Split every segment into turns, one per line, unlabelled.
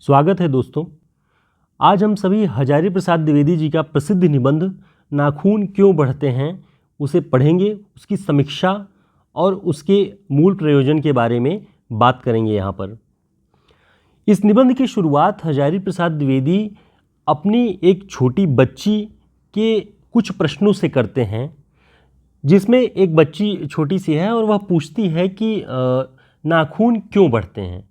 स्वागत है दोस्तों। आज हम सभी हजारी प्रसाद द्विवेदी जी का प्रसिद्ध निबंध नाखून क्यों बढ़ते हैं उसे पढ़ेंगे, उसकी समीक्षा और उसके मूल प्रयोजन के बारे में बात करेंगे। यहाँ पर इस निबंध की शुरुआत हजारी प्रसाद द्विवेदी अपनी एक छोटी बच्ची के कुछ प्रश्नों से करते हैं, जिसमें एक बच्ची छोटी सी है और वह पूछती है कि नाखून क्यों बढ़ते हैं।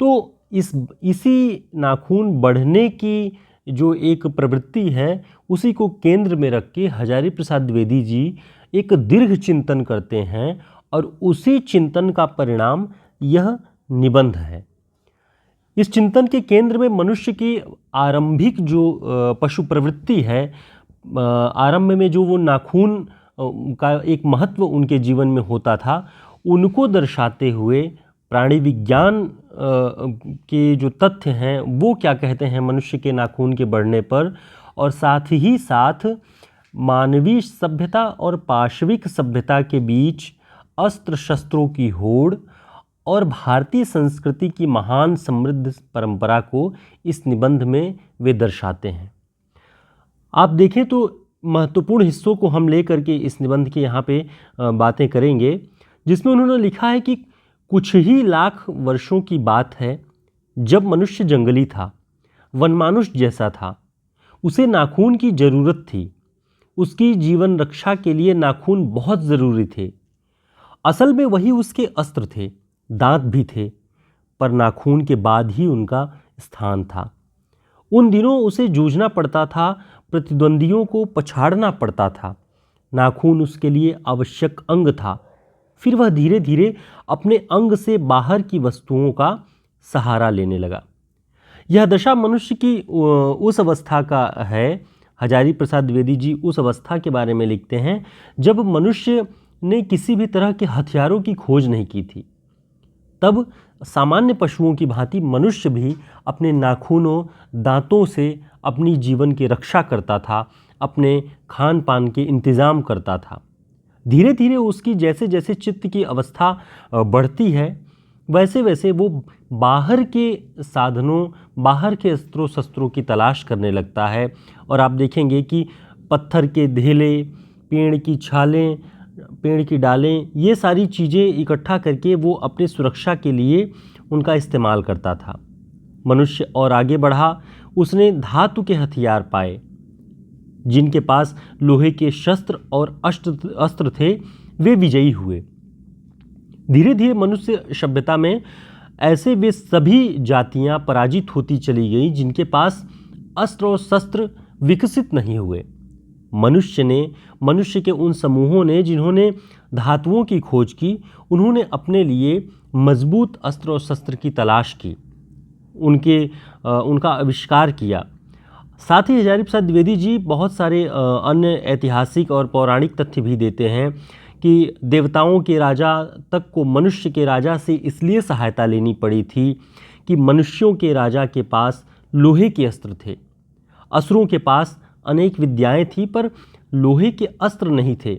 तो इसी नाखून बढ़ने की जो एक प्रवृत्ति है उसी को केंद्र में रख के हजारी प्रसाद द्विवेदी जी एक दीर्घ चिंतन करते हैं और उसी चिंतन का परिणाम यह निबंध है। इस चिंतन के केंद्र में मनुष्य की आरंभिक जो पशु प्रवृत्ति है, आरंभ में जो वो नाखून का एक महत्व उनके जीवन में होता था, उनको दर्शाते हुए प्राणी विज्ञान के जो तथ्य हैं वो क्या कहते हैं मनुष्य के नाखून के बढ़ने पर, और साथ ही साथ मानवीय सभ्यता और पाशविक सभ्यता के बीच अस्त्र शस्त्रों की होड़ और भारतीय संस्कृति की महान समृद्ध परंपरा को इस निबंध में वे दर्शाते हैं। आप देखें तो महत्वपूर्ण हिस्सों को हम लेकर के इस निबंध के यहाँ पे बातें करेंगे, जिसमें उन्होंने लिखा है कि कुछ ही लाख वर्षों की बात है जब मनुष्य जंगली था, वनमानुष जैसा था। उसे नाखून की ज़रूरत थी। उसकी जीवन रक्षा के लिए नाखून बहुत ज़रूरी थे। असल में वही उसके अस्त्र थे, दांत भी थे, पर नाखून के बाद ही उनका स्थान था। उन दिनों उसे जूझना पड़ता था, प्रतिद्वंदियों को पछाड़ना पड़ता था। नाखून उसके लिए आवश्यक अंग था। फिर वह धीरे धीरे अपने अंग से बाहर की वस्तुओं का सहारा लेने लगा। यह दशा मनुष्य की उस अवस्था का है। हजारी प्रसाद द्विवेदी जी उस अवस्था के बारे में लिखते हैं जब मनुष्य ने किसी भी तरह के हथियारों की खोज नहीं की थी। तब सामान्य पशुओं की भांति मनुष्य भी अपने नाखूनों, दांतों से अपनी जीवन की रक्षा करता था, अपने खान पान के इंतज़ाम करता था। धीरे धीरे उसकी जैसे जैसे चित्त की अवस्था बढ़ती है, वैसे वैसे वो बाहर के साधनों, बाहर के अस्त्रों शस्त्रों की तलाश करने लगता है। और आप देखेंगे कि पत्थर के ढेले, पेड़ की छालें, पेड़ की डालें, ये सारी चीज़ें इकट्ठा करके वो अपनी सुरक्षा के लिए उनका इस्तेमाल करता था। मनुष्य और आगे बढ़ा, उसने धातु के हथियार पाए। जिनके पास लोहे के शस्त्र और अस्त्र थे वे विजयी हुए। धीरे धीरे मनुष्य सभ्यता में ऐसे वे सभी जातियां पराजित होती चली गईं जिनके पास अस्त्र और शस्त्र विकसित नहीं हुए। मनुष्य के उन समूहों ने जिन्होंने धातुओं की खोज की, उन्होंने अपने लिए मजबूत अस्त्र और शस्त्र की तलाश की, उनका आविष्कार किया। साथ ही हजारी प्रसाद द्विवेदी जी बहुत सारे अन्य ऐतिहासिक और पौराणिक तथ्य भी देते हैं कि देवताओं के राजा तक को मनुष्य के राजा से इसलिए सहायता लेनी पड़ी थी कि मनुष्यों के राजा के पास लोहे के अस्त्र थे। असुरों के पास अनेक विद्याएं थी पर लोहे के अस्त्र नहीं थे,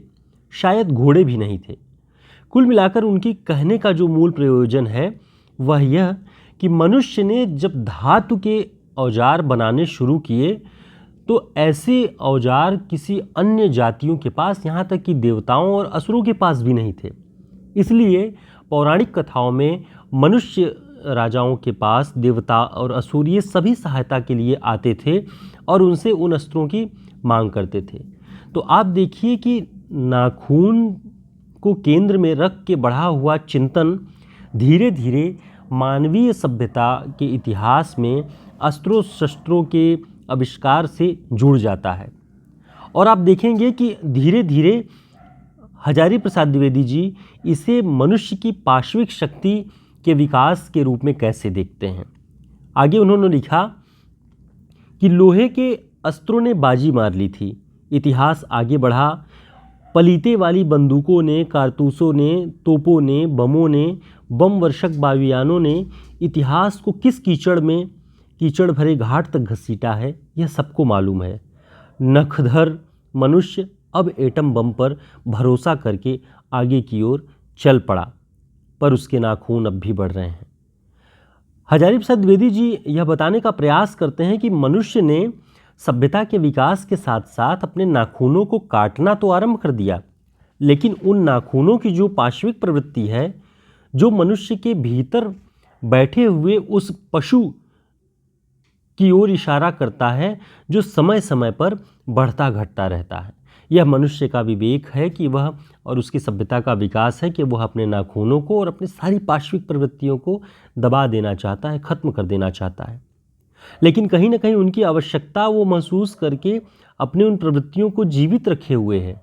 शायद घोड़े भी नहीं थे। कुल मिलाकर उनकी कहने का जो मूल प्रयोजन है वह यह कि मनुष्य ने जब धातु के औजार बनाने शुरू किए तो ऐसे औजार किसी अन्य जातियों के पास, यहाँ तक कि देवताओं और असुरों के पास भी नहीं थे। इसलिए पौराणिक कथाओं में मनुष्य राजाओं के पास देवता और असुर ये सभी सहायता के लिए आते थे और उनसे उन अस्त्रों की मांग करते थे। तो आप देखिए कि नाखून को केंद्र में रख के बढ़ा हुआ चिंतन धीरे धीरे मानवीय सभ्यता के इतिहास में अस्त्रों शस्त्रों के आविष्कार से जुड़ जाता है। और आप देखेंगे कि धीरे धीरे हजारी प्रसाद द्विवेदी जी इसे मनुष्य की पाशविक शक्ति के विकास के रूप में कैसे देखते हैं। आगे उन्होंने लिखा कि लोहे के अस्त्रों ने बाजी मार ली थी। इतिहास आगे बढ़ा। पलीते वाली बंदूकों ने, कारतूसों ने, तोपों ने, बमों ने, बम वर्षक वायुयानों ने इतिहास को किस कीचड़ भरे घाट तक घसीटा है, यह सबको मालूम है। नखधर मनुष्य अब एटम बम पर भरोसा करके आगे की ओर चल पड़ा, पर उसके नाखून अब भी बढ़ रहे हैं। हजारी प्रसाद द्विवेदी जी यह बताने का प्रयास करते हैं कि मनुष्य ने सभ्यता के विकास के साथ साथ अपने नाखूनों को काटना तो आरंभ कर दिया, लेकिन उन नाखूनों की जो पाशविक प्रवृत्ति है, जो मनुष्य के भीतर बैठे हुए उस पशु की ओर इशारा करता है, जो समय समय पर बढ़ता घटता रहता है। यह मनुष्य का विवेक है कि वह, और उसकी सभ्यता का विकास है कि वह अपने नाखूनों को और अपनी सारी पाशविक प्रवृत्तियों को दबा देना चाहता है, खत्म कर देना चाहता है। लेकिन कहीं ना कहीं उनकी आवश्यकता वो महसूस करके अपने उन प्रवृत्तियों को जीवित रखे हुए है,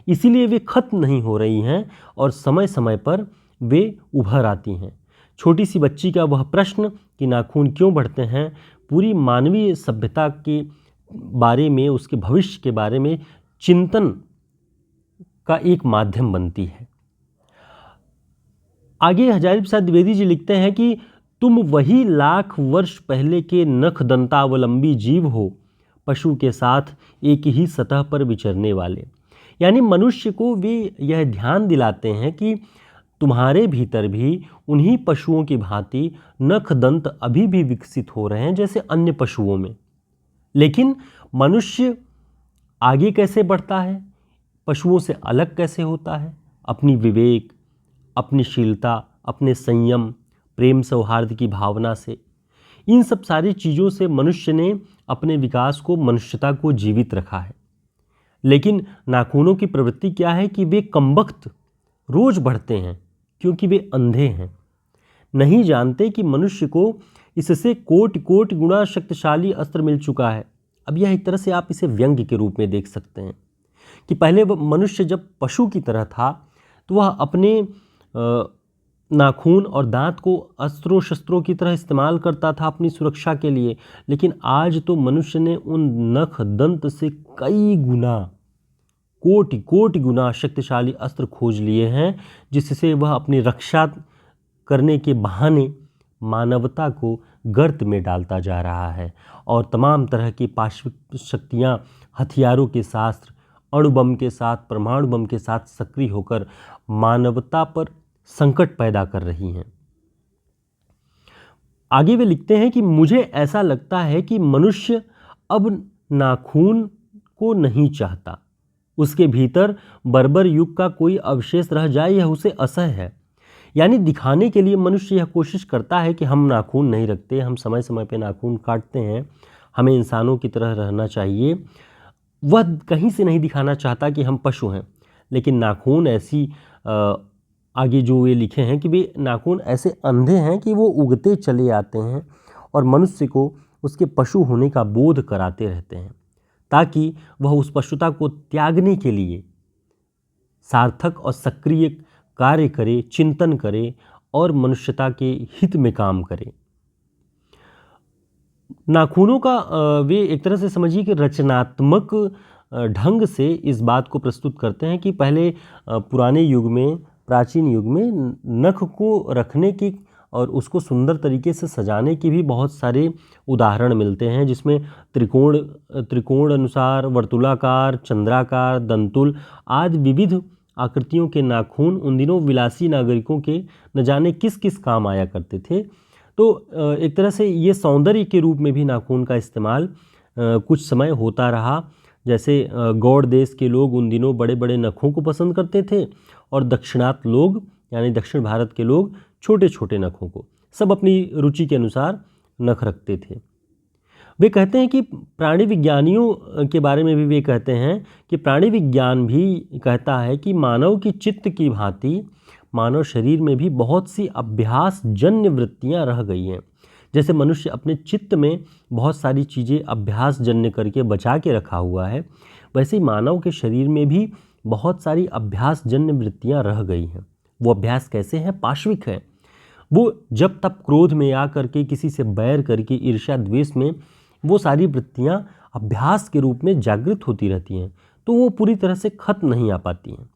इसीलिए वे खत्म नहीं हो रही हैं और समय समय पर वे उभर आती हैं। छोटी सी बच्ची का वह प्रश्न कि नाखून क्यों बढ़ते हैं, पूरी मानवीय सभ्यता के बारे में, उसके भविष्य के बारे में चिंतन का एक माध्यम बनती है। आगे हजारी प्रसाद द्विवेदी जी लिखते हैं कि तुम वही लाख वर्ष पहले के नख दंतावलंबी जीव हो, पशु के साथ एक ही सतह पर विचरने वाले। यानी मनुष्य को वे यह ध्यान दिलाते हैं कि तुम्हारे भीतर भी उन्हीं पशुओं की भांति नख दंत अभी भी विकसित हो रहे हैं जैसे अन्य पशुओं में। लेकिन मनुष्य आगे कैसे बढ़ता है, पशुओं से अलग कैसे होता है? अपनी विवेक, अपनी शीलता, अपने संयम, प्रेम सौहार्द की भावना से। इन सब सारी चीज़ों से मनुष्य ने अपने विकास को, मनुष्यता को जीवित रखा है। लेकिन नाखूनों की प्रवृत्ति क्या है कि वे कमबख्त रोज बढ़ते हैं, क्योंकि वे अंधे हैं, नहीं जानते कि मनुष्य को इससे कोटि कोटि गुणा शक्तिशाली अस्त्र मिल चुका है। अब यह एक तरह से आप इसे व्यंग्य के रूप में देख सकते हैं कि पहले मनुष्य जब पशु की तरह था तो वह अपने नाखून और दांत को अस्त्रों शस्त्रों की तरह इस्तेमाल करता था अपनी सुरक्षा के लिए। लेकिन आज तो मनुष्य ने उन नख दंत से कई गुना, कोटि कोटि गुना शक्तिशाली अस्त्र खोज लिए हैं, जिससे वह अपनी रक्षा करने के बहाने मानवता को गर्त में डालता जा रहा है और तमाम तरह की पाशविक शक्तियाँ, हथियारों के शास्त्र, अणुबम के साथ, परमाणु बम के साथ सक्रिय होकर मानवता पर संकट पैदा कर रही हैं। आगे वे लिखते हैं कि मुझे ऐसा लगता है कि मनुष्य अब नाखून को नहीं चाहता, उसके भीतर बर्बर युग का कोई अवशेष रह जाए यह उसे असह्य है। यानी दिखाने के लिए मनुष्य यह कोशिश करता है कि हम नाखून नहीं रखते, हम समय समय पे नाखून काटते हैं, हमें इंसानों की तरह रहना चाहिए। वह कहीं से नहीं दिखाना चाहता कि हम पशु हैं। लेकिन नाखून ऐसी आगे जो वे लिखे हैं कि वे नाखून ऐसे अंधे हैं कि वो उगते चले आते हैं और मनुष्य को उसके पशु होने का बोध कराते रहते हैं, ताकि वह उस पशुता को त्यागने के लिए सार्थक और सक्रिय कार्य करे, चिंतन करे और मनुष्यता के हित में काम करे। नाखूनों का वे एक तरह से समझिए कि रचनात्मक ढंग से इस बात को प्रस्तुत करते हैं कि पहले पुराने युग में, प्राचीन युग में नख को रखने की और उसको सुंदर तरीके से सजाने की भी बहुत सारे उदाहरण मिलते हैं, जिसमें त्रिकोण अनुसार, वर्तुलाकार, चंद्राकार, दंतुल आदि विविध आकृतियों के नाखून उन दिनों विलासी नागरिकों के न जाने किस किस काम आया करते थे। तो एक तरह से ये सौंदर्य के रूप में भी नाखून का इस्तेमाल कुछ समय होता रहा। जैसे गौड़ देश के लोग उन दिनों बड़े बड़े नखों को पसंद करते थे और दक्षिणात लोग, यानी दक्षिण भारत के लोग, छोटे छोटे नखों को। सब अपनी रुचि के अनुसार नख रखते थे। वे कहते हैं कि प्राणी विज्ञानियों के बारे में भी वे कहते हैं कि प्राणी विज्ञान भी कहता है कि मानव की चित्त की भांति मानव शरीर में भी बहुत सी अभ्यास जन्य वृत्तियां रह गई हैं। जैसे मनुष्य अपने चित्त में बहुत सारी चीज़ें अभ्यास जन्य करके बचा के रखा हुआ है, वैसे ही मानव के शरीर में भी बहुत सारी अभ्यास जन्य वृत्तियां रह गई हैं। वो अभ्यास कैसे हैं? पाशविक है। वो जब तब क्रोध में आ करके, किसी से बैर करके, ईर्ष्या द्वेष में वो सारी वृत्तियां अभ्यास के रूप में जागृत होती रहती हैं, तो वो पूरी तरह से खत्म नहीं आ पाती हैं,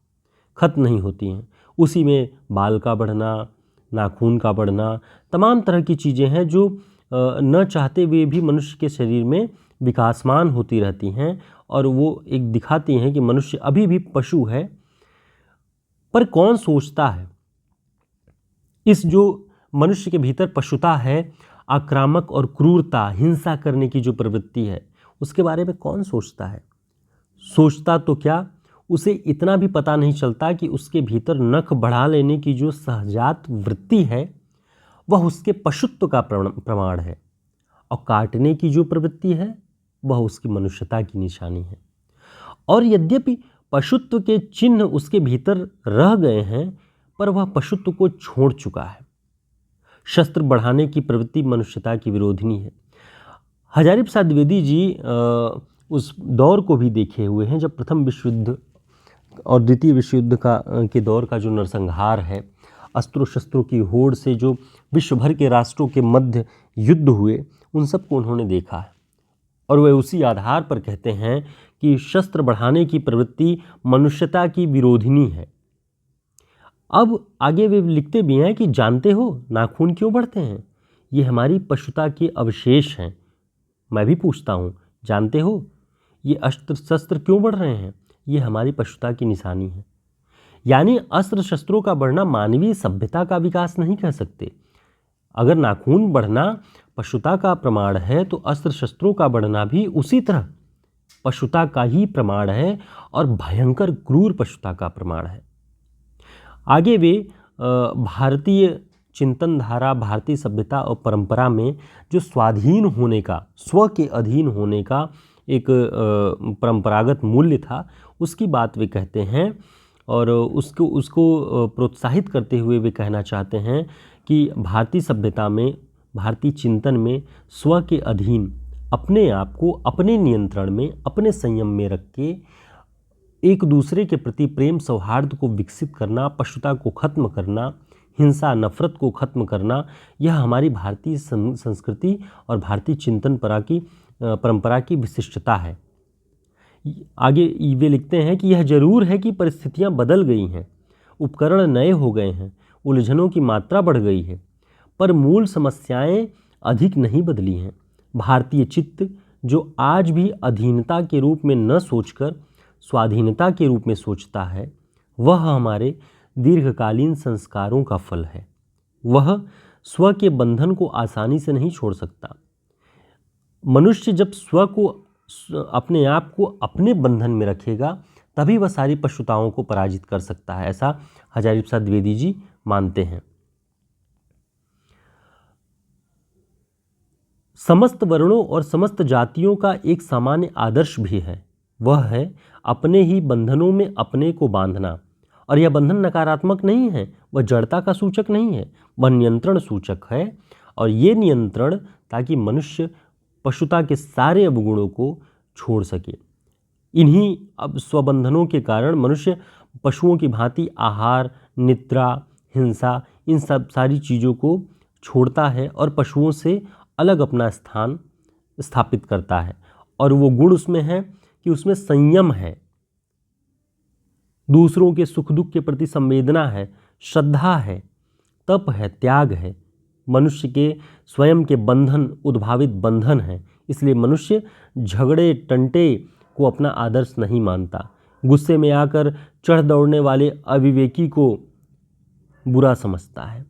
खत्म नहीं होती हैं। उसी में बाल का बढ़ना, नाखून का बढ़ना, तमाम तरह की चीज़ें हैं जो न चाहते हुए भी मनुष्य के शरीर में विकासमान होती रहती हैं और वो एक दिखाती हैं कि मनुष्य अभी भी पशु है। पर कौन सोचता है इस जो मनुष्य के भीतर पशुता है, आक्रामक और क्रूरता, हिंसा करने की जो प्रवृत्ति है, उसके बारे में कौन सोचता है? सोचता तो क्या, उसे इतना भी पता नहीं चलता कि उसके भीतर नख बढ़ा लेने की जो सहजात वृत्ति है वह उसके पशुत्व का प्रमाण है, और काटने की जो प्रवृत्ति है वह उसकी मनुष्यता की निशानी है। और यद्यपि पशुत्व के चिन्ह उसके भीतर रह गए हैं, पर वह पशुत्व को छोड़ चुका है। शस्त्र बढ़ाने की प्रवृत्ति मनुष्यता की विरोधिनी है। हजारी प्रसाद द्विवेदी जी उस दौर को भी देखे हुए हैं जब प्रथम विश्व युद्ध और द्वितीय विश्व युद्ध के दौर का जो नरसंहार है, अस्त्रों शस्त्रों की होड़ से जो विश्व भर के राष्ट्रों के मध्य युद्ध हुए, उन सबको उन्होंने देखा है। और वे उसी आधार पर कहते हैं कि शस्त्र बढ़ाने की प्रवृत्ति मनुष्यता की विरोधिनी है। अब आगे वे लिखते भी हैं कि जानते हो नाखून क्यों बढ़ते हैं? ये हमारी पशुता के अवशेष हैं। मैं भी पूछता हूँ, जानते हो ये अस्त्र शस्त्र क्यों बढ़ रहे हैं? ये हमारी पशुता की निशानी है। यानी अस्त्र शस्त्रों का बढ़ना मानवीय सभ्यता का विकास नहीं कह सकते। अगर नाखून बढ़ना पशुता का प्रमाण है तो अस्त्र शस्त्रों का बढ़ना भी उसी तरह पशुता का ही प्रमाण है, और भयंकर क्रूर पशुता का प्रमाण है। आगे वे भारतीय चिंतन धारा, भारतीय सभ्यता और परंपरा में जो स्वाधीन होने का, स्व के अधीन होने का एक परंपरागत मूल्य था, उसकी बात वे कहते हैं। और उसको प्रोत्साहित करते हुए वे कहना चाहते हैं कि भारतीय सभ्यता में, भारतीय चिंतन में स्व के अधीन, अपने आप को अपने नियंत्रण में, अपने संयम में रख के एक दूसरे के प्रति प्रेम सौहार्द को विकसित करना, पशुता को खत्म करना, हिंसा नफरत को खत्म करना, यह हमारी भारतीय संस्कृति और भारतीय चिंतन परंपरा की विशिष्टता है। आगे वे लिखते हैं कि यह जरूर है कि परिस्थितियां बदल गई हैं, उपकरण नए हो गए हैं, उलझनों की मात्रा बढ़ गई है, पर मूल समस्याएं अधिक नहीं बदली हैं। भारतीय चित्त जो आज भी अधीनता के रूप में न सोचकर स्वाधीनता के रूप में सोचता है, वह हमारे दीर्घकालीन संस्कारों का फल है। वह स्व के बंधन को आसानी से नहीं छोड़ सकता। मनुष्य जब स्व को, अपने आप को अपने बंधन में रखेगा, तभी वह सारी पशुताओं को पराजित कर सकता है, ऐसा हजारी प्रसाद द्विवेदी जी मानते हैं। समस्त वर्णों और समस्त जातियों का एक सामान्य आदर्श भी है, वह है अपने ही बंधनों में अपने को बांधना। और यह बंधन नकारात्मक नहीं है, वह जड़ता का सूचक नहीं है, वह नियंत्रण सूचक है। और ये नियंत्रण ताकि मनुष्य पशुता के सारे अवगुणों को छोड़ सके। इन्हीं अब स्वबंधनों के कारण मनुष्य पशुओं की भांति आहार, निद्रा, हिंसा, इन सब सारी चीज़ों को छोड़ता है और पशुओं से अलग अपना स्थान स्थापित करता है। और वो गुण उसमें है कि उसमें संयम है, दूसरों के सुख दुख के प्रति संवेदना है, श्रद्धा है, तप है, त्याग है। मनुष्य के स्वयं के बंधन उद्भावित बंधन है। इसलिए मनुष्य झगड़े टंटे को अपना आदर्श नहीं मानता। गुस्से में आकर चढ़ दौड़ने वाले अविवेकी को बुरा समझता है।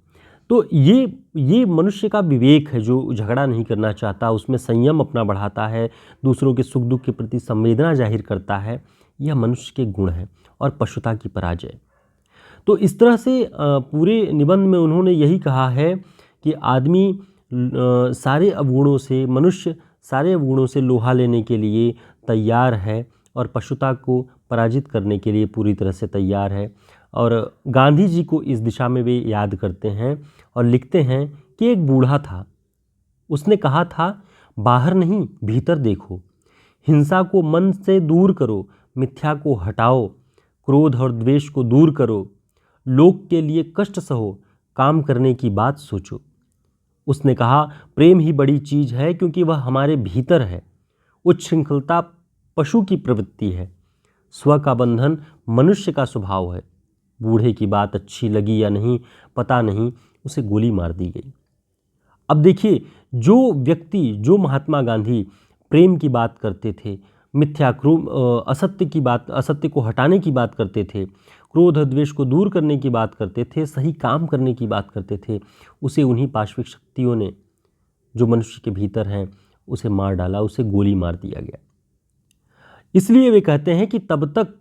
तो ये मनुष्य का विवेक है जो झगड़ा नहीं करना चाहता, उसमें संयम अपना बढ़ाता है, दूसरों के सुख दुख के प्रति संवेदना जाहिर करता है। यह मनुष्य के गुण है और पशुता की पराजय। तो इस तरह से पूरे निबंध में उन्होंने यही कहा है कि आदमी सारे अवगुणों से, मनुष्य सारे अवगुणों से लोहा लेने के लिए तैयार है और पशुता को पराजित करने के लिए पूरी तरह से तैयार है। और गांधी जी को इस दिशा में वे याद करते हैं और लिखते हैं कि एक बूढ़ा था, उसने कहा था, बाहर नहीं भीतर देखो, हिंसा को मन से दूर करो, मिथ्या को हटाओ, क्रोध और द्वेष को दूर करो, लोक के लिए कष्ट सहो, काम करने की बात सोचो। उसने कहा, प्रेम ही बड़ी चीज़ है क्योंकि वह हमारे भीतर है। उच्छृंखलता पशु की प्रवृत्ति है, स्व का बंधन मनुष्य का स्वभाव है। बूढ़े की बात अच्छी लगी या नहीं पता नहीं, उसे गोली मार दी गई। अब देखिए, जो व्यक्ति, जो महात्मा गांधी प्रेम की बात करते थे, मिथ्या असत्य की बात, असत्य को हटाने की बात करते थे, क्रोध और द्वेष को दूर करने की बात करते थे, सही काम करने की बात करते थे, उसे उन्हीं पाश्विक शक्तियों ने जो मनुष्य के भीतर हैं उसे मार डाला, उसे गोली मार दिया गया। इसलिए वे कहते हैं कि तब तक,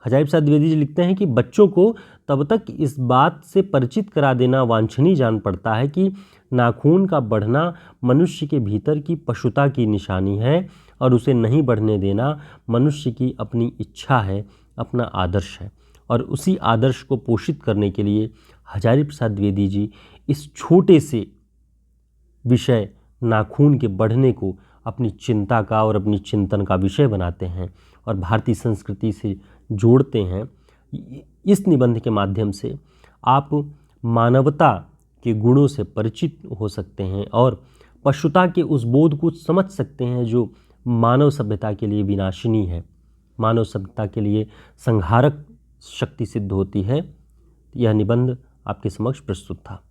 हजारी प्रसाद द्विवेदी जी लिखते हैं कि बच्चों को तब तक इस बात से परिचित करा देना वांछनीय जान पड़ता है कि नाखून का बढ़ना मनुष्य के भीतर की पशुता की निशानी है और उसे नहीं बढ़ने देना मनुष्य की अपनी इच्छा है, अपना आदर्श है। और उसी आदर्श को पोषित करने के लिए हजारी प्रसाद द्विवेदी जी इस छोटे से विषय नाखून के बढ़ने को अपनी चिंता का और अपनी चिंतन का विषय बनाते हैं और भारतीय संस्कृति से जोड़ते हैं। इस निबंध के माध्यम से आप मानवता के गुणों से परिचित हो सकते हैं और पशुता के उस बोध को समझ सकते हैं जो मानव सभ्यता के लिए विनाशिनी है, मानव सभ्यता के लिए संहारक शक्ति सिद्ध होती है। यह निबंध आपके समक्ष प्रस्तुत था।